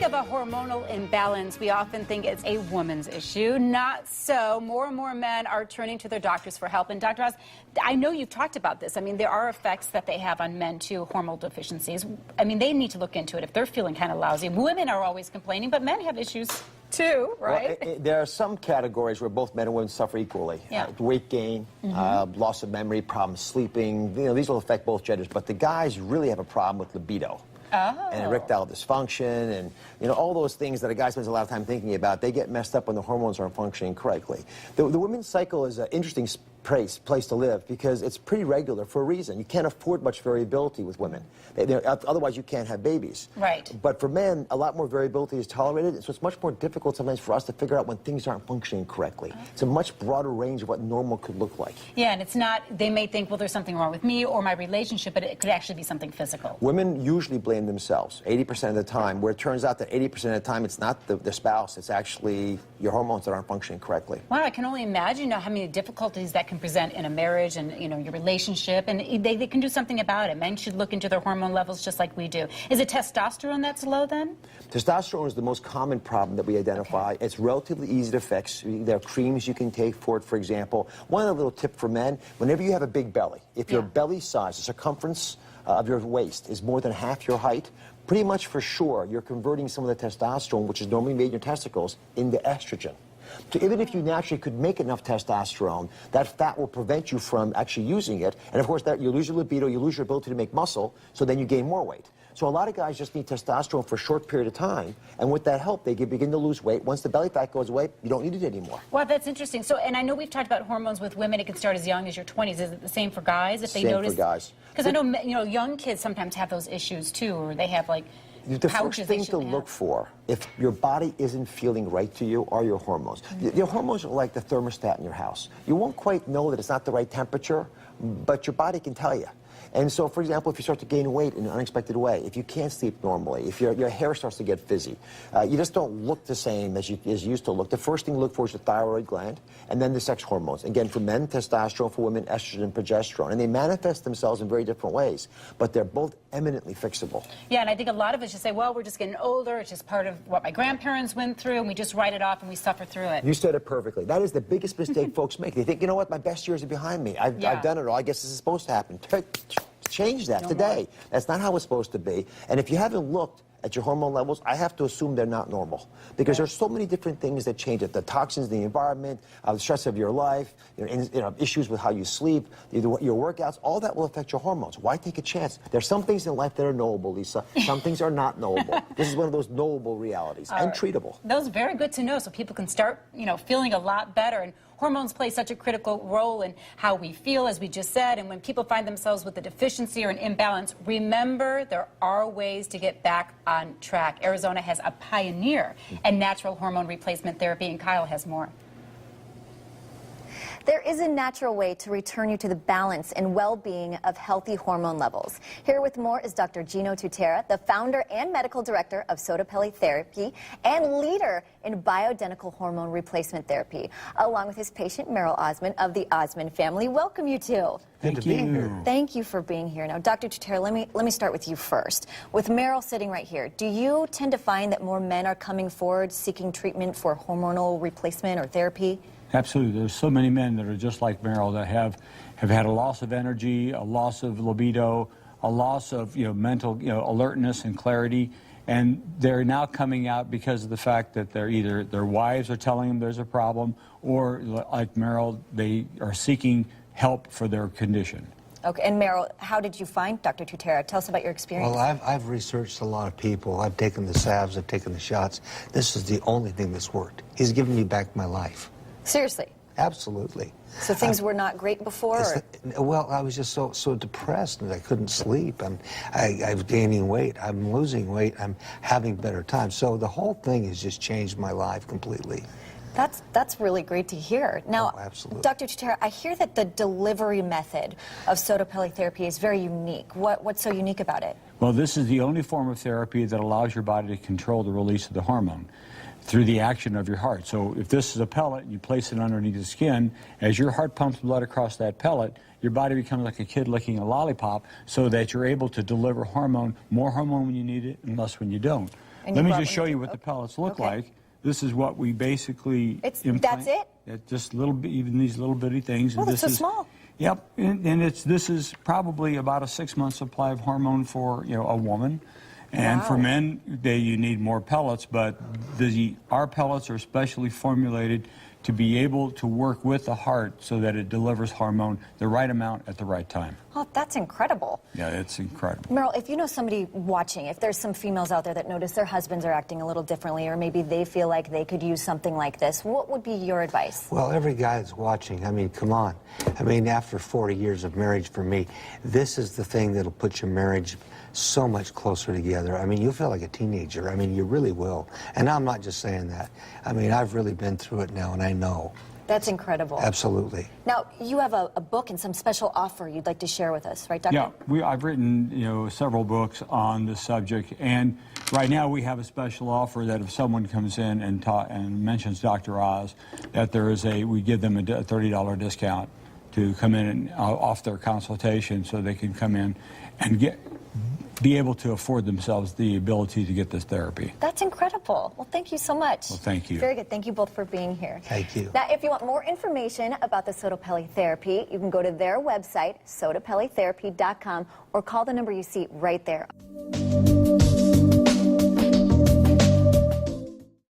think of a hormonal imbalance, we often think it's a woman's issue. Not so. More and more men are turning to their doctors for help. And Dr. Oz, I know you've talked about this. I mean, there are effects that they have on men, too, hormonal deficiencies. I mean, they need to look into it if they're feeling kind of lousy. Women are always complaining, but men have issues, too, right? Well, there are some categories where both men and women suffer equally. Yeah. Weight gain, loss of memory, problems sleeping. You know, these will affect both genders. But the guys really have a problem with libido. And erectile dysfunction and, you know, all those things that a guy spends a lot of time thinking about, they get messed up when the hormones aren't functioning correctly. The women's cycle is an interesting place to live because it's pretty regular for a reason. You can't afford much variability with women. Otherwise, you can't have babies. Right. But for men, a lot more variability is tolerated, so it's much more difficult sometimes for us to figure out when things aren't functioning correctly. It's a much broader range of what normal could look like. Yeah, and it's not, they may think, well, there's something wrong with me or my relationship, but it could actually be something physical. Women usually blame themselves 80% of the time, where it turns out that 80% of the time it's not the spouse, it's actually your hormones that aren't functioning correctly. Wow, I can only imagine how many difficulties that can present in a marriage and, you know, your relationship, and they can do something about it. Men should look into their hormone levels just like we do. Is it testosterone that's low then? Testosterone is the most common problem that we identify. Okay. It's relatively easy to fix. There are creams you can take for it, for example. One other little tip for men, whenever you have a big belly, if your belly size, the circumference of your waist is more than half your height, pretty much for sure you're converting some of the testosterone, which is normally made in your testicles, into estrogen. So even if you naturally could make enough testosterone, that fat will prevent you from actually using it. And of course, that you lose your libido, you lose your ability to make muscle, so then you gain more weight. So a lot of guys just need testosterone for a short period of time, and with that help, they begin to lose weight. Once the belly fat goes away, you don't need it anymore. Well, that's interesting. So, and I know we've talked about hormones with women. It can start as young as your 20s. Is it the same for guys? If they notice? Same for guys. Because I know, you know, young kids sometimes have those issues too, or they have like the first thing to look for, if your body isn't feeling right to you, are your hormones. Your hormones are like the thermostat in your house. You won't quite know that it's not the right temperature, but your body can tell you. And so, for example, if you start to gain weight in an unexpected way, if you can't sleep normally, if your hair starts to get fizzy, you just don't look the same as you used to look. The first thing to look for is the thyroid gland, and then the sex hormones. Again, for men, testosterone; for women, estrogen and progesterone. And they manifest themselves in very different ways, but they're both eminently fixable. Yeah, and I think a lot of us just say, well, we're just getting older, it's just part of what my grandparents went through, and we just write it off and we suffer through it. You said it perfectly. That is the biggest mistake folks make. They think, you know what, my best years are behind me. I've done it all. I guess this is supposed to happen. Change that today. That's not how it's supposed to be. And if you haven't looked at your hormone levels, I have to assume they're not normal. Because there's so many different things that change it. The toxins, the environment, the stress of your life, issues with how you sleep, your workouts, all that will affect your hormones. Why take a chance? There's some things in life that are knowable, Lisa. Some things are not knowable. This is one of those knowable realities and treatable. Those are very good to know so people can start, you know, feeling a lot better. And hormones play such a critical role in how we feel, as we just said, and when people find themselves with a deficiency or an imbalance, remember there are ways to get back on track. Arizona has a pioneer in natural hormone replacement therapy, and Kyle has more. There is a natural way to return you to the balance and well-being of healthy hormone levels. Here with more is Dr. Dr Tutera, the founder and medical director of Sotapelli Therapy and leader in bioidentical hormone replacement therapy, along with his patient Merrill Osmond of the Osmond family. Welcome, you two. Good to be here. Thank you for being here. Now, Dr. Tutera, let me start with you first. With Merrill sitting right here, do you tend to find that more men are coming forward seeking treatment for hormonal replacement or therapy? Absolutely. There's so many men that are just like Merrill that have had a loss of energy, a loss of libido, a loss of mental alertness and clarity, and they're now coming out because of the fact that they're either their wives are telling them there's a problem, or like Merrill, they are seeking help for their condition. Okay, and Merrill, how did you find Dr. Tutera? Tell us about your experience. Well, I've researched a lot of people. I've taken the salves, I've taken the shots. This is the only thing that's worked. He's given me back my life. Seriously? Absolutely. So things were not great before? Well, I was just so depressed and I couldn't sleep. I was gaining weight. I'm losing weight. I'm having better times. So the whole thing has just changed my life completely. That's really great to hear. Now, absolutely. Dr. Tutera, I hear that the delivery method of Sotapelli therapy is very unique. What's so unique about it? Well, this is the only form of therapy that allows your body to control the release of the hormone through the action of your heart. So if this is a pellet, you place it underneath the skin, as your heart pumps blood across that pellet, your body becomes like a kid licking a lollipop so that you're able to deliver hormone, more hormone when you need it and less when you don't. And Let me brought just one show too. you what the pellets look Okay. like. This is what we basically That's implant. it? Just little bit, even these little bitty things. Oh, And that's this so is- small. Yep, and this is probably about a 6-month supply of hormone for a woman, and for Wow. men, you need more pellets. But our pellets are specially formulated to be able to work with the heart so that it delivers hormone the right amount at the right time. Oh, that's incredible. Yeah, it's incredible. Merrill, if you know somebody watching, if there's some females out there that notice their husbands are acting a little differently, or maybe they feel like they could use something like this, what would be your advice? Well, every guy that's watching, I mean, come on. I mean, after 40 years of marriage for me, this is the thing that'll put your marriage so much closer together. I mean, you'll feel like a teenager. I mean, you really will. And I'm not just saying that. I mean, I've really been through it now, and I know. That's incredible. Absolutely. Now, you have a book and some special offer you'd like to share with us, right, Doctor? Yeah, I've written several books on the subject, and right now we have a special offer that if someone comes in and mentions Dr. Oz, that we give them a $30 discount to come in and off their consultation, so they can come in and be able to afford themselves the ability to get this therapy. That's incredible. Well, thank you so much. Well, thank you. Very good. Thank you both for being here. Thank you. Now, if you want more information about the Sotapelli therapy, you can go to their website, sotapellitherapy.com, or call the number you see right there.